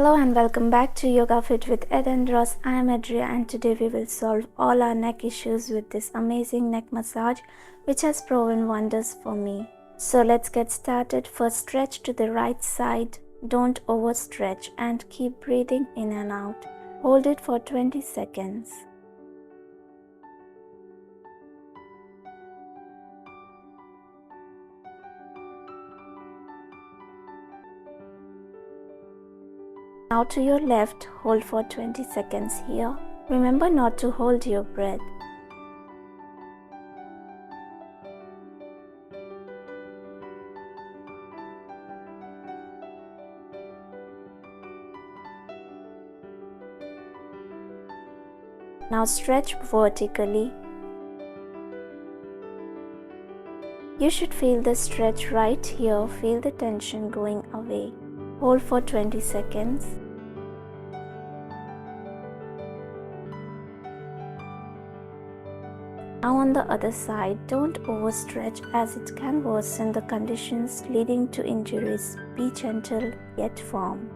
Hello and welcome back to Yoga Fit with Ed and Ross. I am Adria and today we will solve all our neck issues with this amazing neck massage which has proven wonders for me. So let's get started. First, stretch to the right side. Don't overstretch and keep breathing in and out. Hold it for 20 seconds. Now to your left, hold for 20 seconds here. Remember not to hold your breath. Now stretch vertically. You should feel the stretch right here. Feel the tension going away. Hold for 20 seconds. Now on the other side, don't overstretch as it can worsen the conditions leading to injuries. Be gentle yet firm.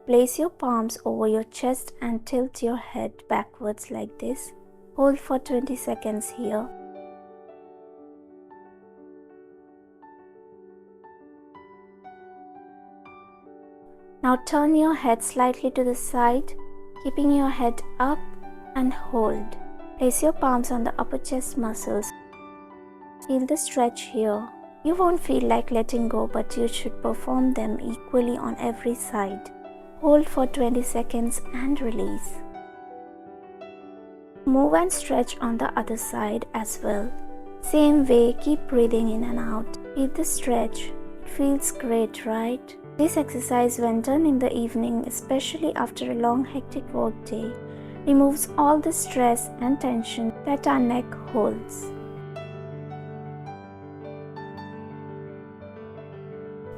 Place your palms over your chest and tilt your head backwards like this. Hold for 20 seconds here. Now turn your head slightly to the side, keeping your head up and hold. Place your palms on the upper chest muscles. Feel the stretch here. You won't feel like letting go, but you should perform them equally on every side. Hold for 20 seconds and release. Move and stretch on the other side as well. Same way, keep breathing in and out. Feel the stretch. It feels great, right? This exercise, when done in the evening, especially after a long hectic work day, removes all the stress and tension that our neck holds.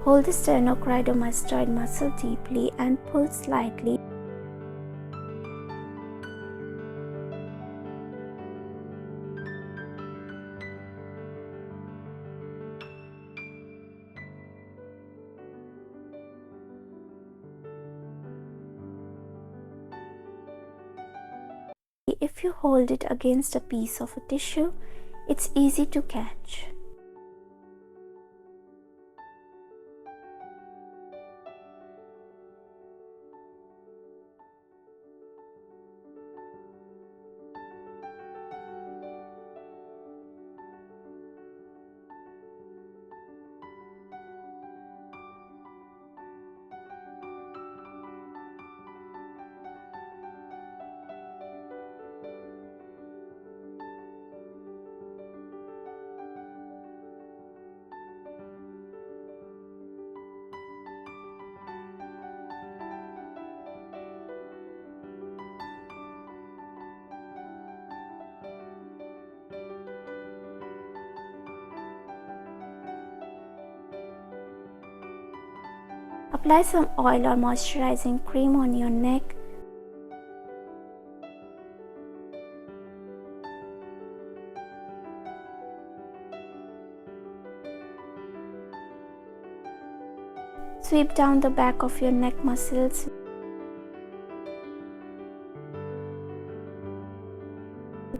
Hold the sternocleidomastoid muscle deeply and pull slightly. If you hold it against a piece of a tissue, it's easy to catch. Apply some oil or moisturizing cream on your neck. Sweep down the back of your neck muscles.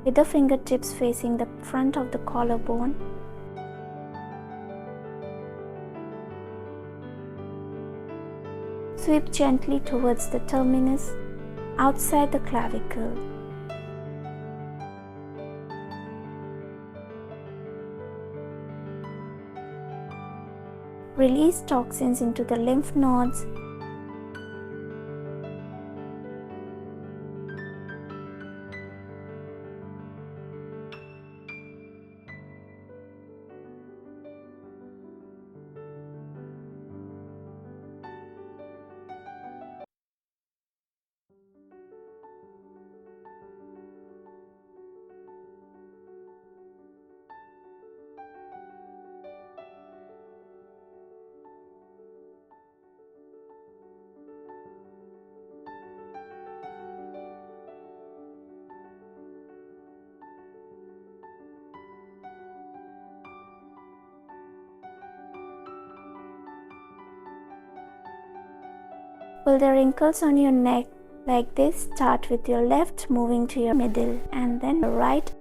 With the fingertips facing the front of the collarbone. Sweep gently towards the terminus, outside the clavicle. Release toxins into the lymph nodes. Pull the wrinkles on your neck like this. Start with your left, moving to your middle, and then your right.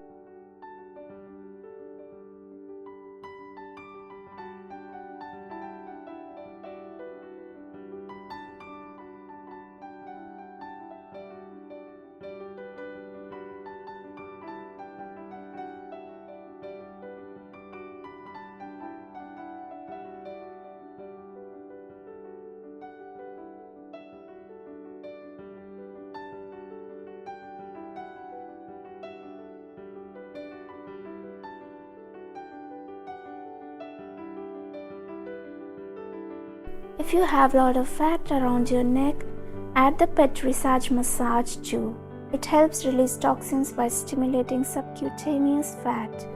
If you have a lot of fat around your neck, add the petri massage too. It helps release toxins by stimulating subcutaneous fat.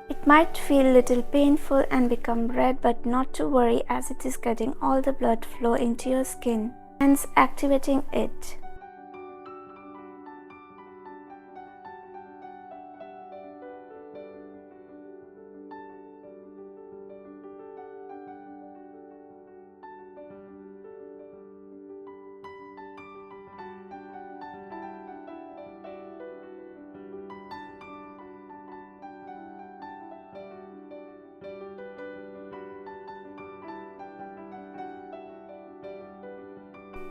It might feel a little painful and become red, but not to worry, as it is getting all the blood flow into your skin, hence activating it.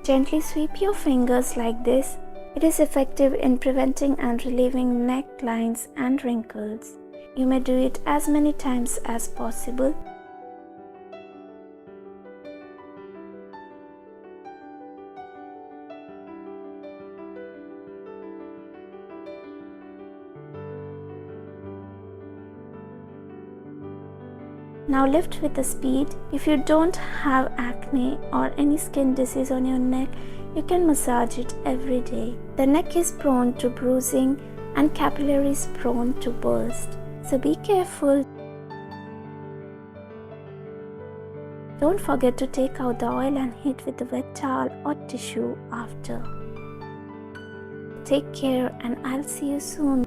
Gently sweep your fingers like this. It is effective in preventing and relieving neck lines and wrinkles. You may do it as many times as possible. Now lift with the speed. If you don't have acne or any skin disease on your neck, you can massage it every day. The neck is prone to bruising and capillaries prone to burst, so be careful. Don't forget to take out the oil and heat with a wet towel or tissue after. Take care, and I'll see you soon.